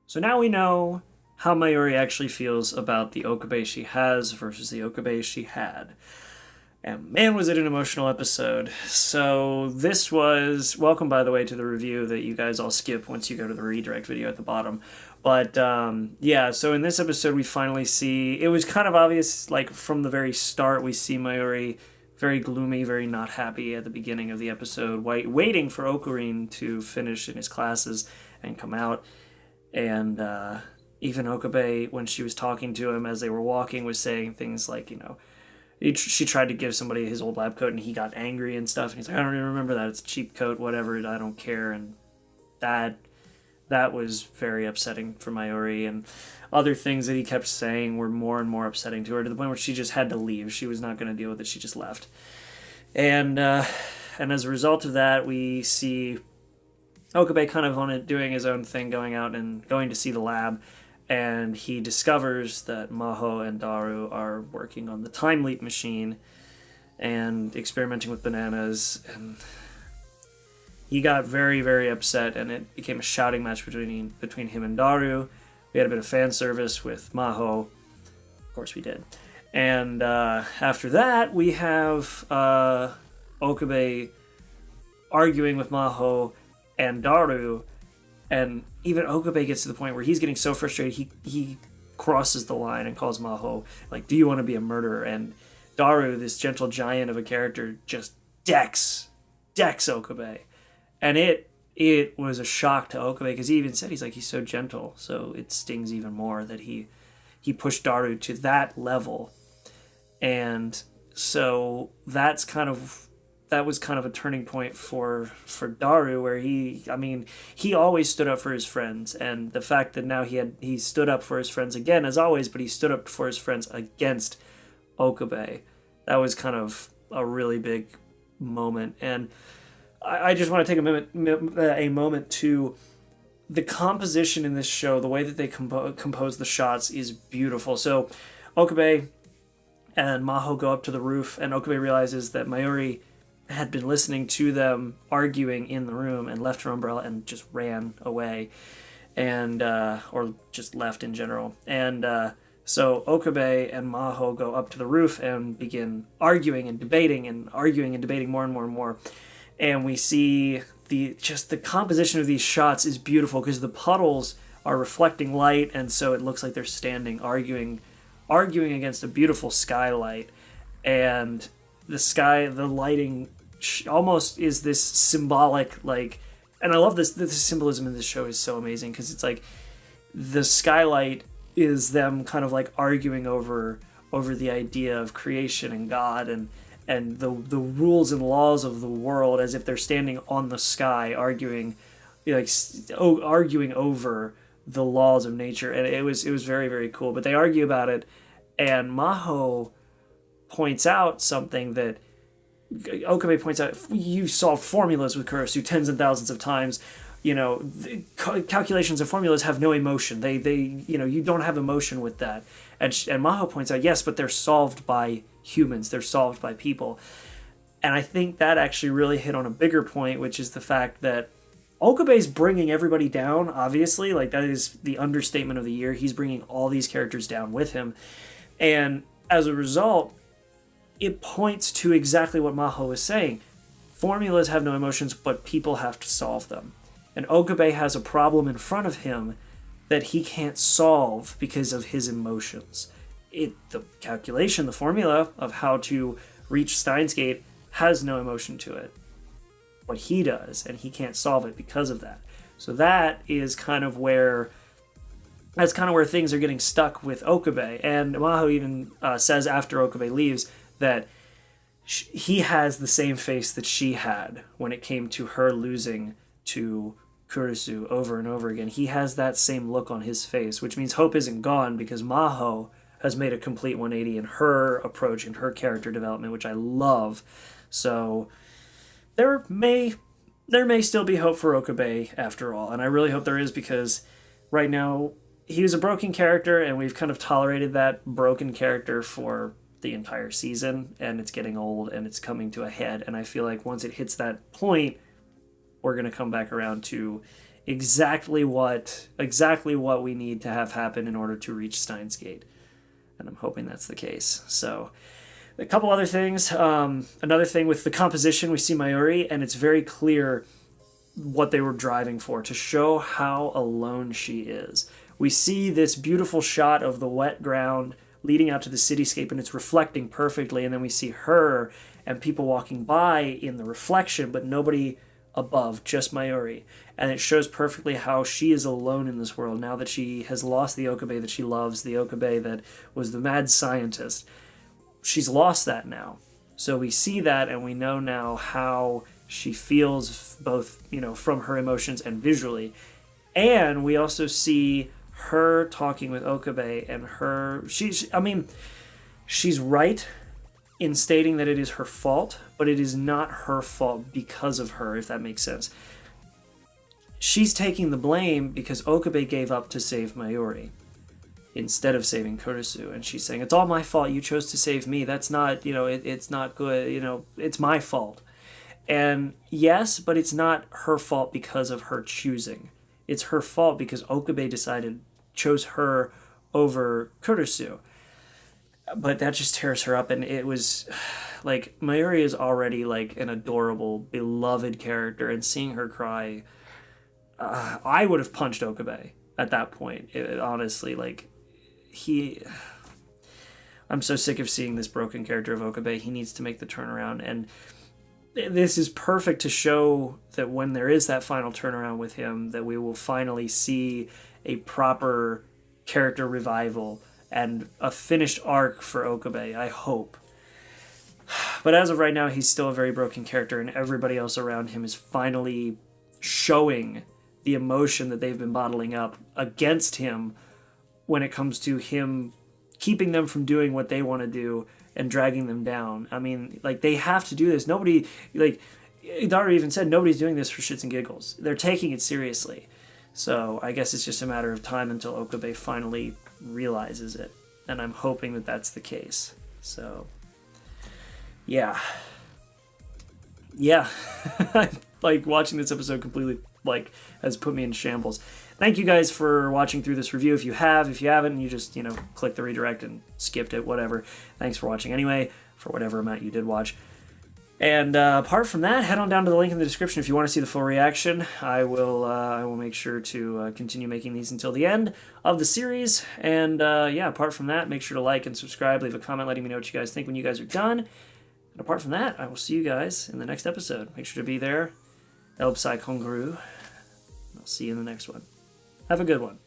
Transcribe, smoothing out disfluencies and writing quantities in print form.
So now we know how Mayuri actually feels about the Okabe she has versus the Okabe she had. And man, was it an emotional episode. So this was, welcome by the way to the review that you guys all skip once you go to the redirect video at the bottom. But yeah, so in this episode we finally see, it was kind of obvious, like from the very start, we see Mayuri very gloomy, very not happy at the beginning of the episode, waiting for Okurin to finish in his classes and come out. And even Okabe, when she was talking to him as they were walking, was saying things like, she tried to give somebody his old lab coat and he got angry and stuff. And he's like, I don't even remember that. It's a cheap coat, whatever. I don't care. And that was very upsetting for Mayuri. And other things that he kept saying were more and more upsetting to her, to the point where she just had to leave. She was not going to deal with it. She just left. And as a result of that, we see Okabe kind of on it, doing his own thing, going out and going to see the lab, and he discovers that Maho and Dorrough are working on the time leap machine and experimenting with bananas, and he got very, very upset, and it became a shouting match between him and Dorrough. We had a bit of fan service with Maho. Of course we did. And after that, we have Okabe arguing with Maho and Dorrough, and even Okabe gets to the point where he's getting so frustrated he crosses the line and calls Maho, like, do you want to be a murderer? And Dorrough, this gentle giant of a character, just decks Okabe. And it was a shock to Okabe, because he even said, he's so gentle, so it stings even more that he pushed Dorrough to that level. And so that was kind of a turning point for Dorrough, where he always stood up for his friends, and the fact that now he stood up for his friends again, as always, but he stood up for his friends against Okabe. That was kind of a really big moment. And I just want to take a moment to, the composition in this show, the way that they compose the shots is beautiful. So Okabe and Maho go up to the roof, and Okabe realizes that Mayuri had been listening to them arguing in the room and left her umbrella and just ran away, and or just left in general. And so Okabe and Maho go up to the roof and begin arguing and debating more and more and more. And we see the composition of these shots is beautiful, because the puddles are reflecting light, and so it looks like they're standing arguing against a beautiful skylight. And the lighting almost is this symbolic, like, and I love this. The symbolism in this show is so amazing, because it's like the skylight is them kind of like arguing over the idea of creation and God and the rules and laws of the world, as if they're standing on the sky arguing over the laws of nature. And it was very, very cool. But they argue about it, and Maho points out something that Okabe points out. You solve formulas with Kurisu tens and thousands of times. Calculations and formulas have no emotion. They you don't have emotion with that. And Maho points out, yes, but they're solved by humans. They're solved by people. And I think that actually really hit on a bigger point, which is the fact that Okabe's bringing everybody down, obviously. Like, that is the understatement of the year. He's bringing all these characters down with him. And as a result, it points to exactly what Maho was saying. Formulas have no emotions, but people have to solve them. And Okabe has a problem in front of him that he can't solve because of his emotions. The calculation, the formula of how to reach Steins Gate has no emotion to it. But he does, and he can't solve it because of that. So that's kind of where things are getting stuck with Okabe. And Maho even says after Okabe leaves that he has the same face that she had when it came to her losing to Kurisu over and over again. He has that same look on his face, which means hope isn't gone, because Maho has made a complete 180 in her approach and her character development, which I love. So there may still be hope for Okabe after all, and I really hope there is, because right now he was a broken character, and we've kind of tolerated that broken character for the entire season, and it's getting old and it's coming to a head. And I feel like once it hits that point, we're going to come back around to exactly what we need to have happen in order to reach Steins Gate. And I'm hoping that's the case. So, a couple other things. Another thing with the composition, we see Mayuri, and it's very clear what they were driving for, to show how alone she is. We see this beautiful shot of the wet ground leading out to the cityscape, and it's reflecting perfectly, and then we see her and people walking by in the reflection, but nobody above, just Mayuri. And it shows perfectly how she is alone in this world now that she has lost the Okabe that she loves, the Okabe that was the mad scientist. She's lost that now. So we see that, and we know now how she feels, both, you know, from her emotions and visually. And we also see her talking with Okabe, and she's right in stating that it is her fault, but it is not her fault because of her, if that makes sense. She's taking the blame because Okabe gave up to save Mayuri instead of saving Kurisu, and she's saying, it's all my fault, you chose to save me, that's not, you know, it's not good, you know, it's my fault. And yes, but it's not her fault because of her choosing. It's her fault because Okabe chose her over Kurisu. But that just tears her up, and it was like, Mayuri is already like an adorable, beloved character, and seeing her cry, I would have punched Okabe at that point. Honestly, like, I'm so sick of seeing this broken character of Okabe. He needs to make the turnaround, and this is perfect to show that when there is that final turnaround with him, that we will finally see a proper character revival and a finished arc for Okabe, I hope. But as of right now, he's still a very broken character, and everybody else around him is finally showing the emotion that they've been bottling up against him when it comes to him keeping them from doing what they want to do and dragging them down. I mean, like, they have to do this. Nobody, like, Dorrough even said, nobody's doing this for shits and giggles. They're taking it seriously. So I guess it's just a matter of time until Okabe finally realizes it. And I'm hoping that that's the case. So, yeah. Yeah. Like, watching this episode completely, like, has put me in shambles. Thank you guys for watching through this review. If you haven't, you just, you know, click the redirect and skipped it, whatever. Thanks for watching anyway, for whatever amount you did watch. And apart from that, head on down to the link in the description if you want to see the full reaction. I will make sure to continue making these until the end of the series. And yeah, apart from that, make sure to like and subscribe. Leave a comment letting me know what you guys think when you guys are done. And apart from that, I will see you guys in the next episode. Make sure to be there. El Psy Congru. I'll see you in the next one. Have a good one.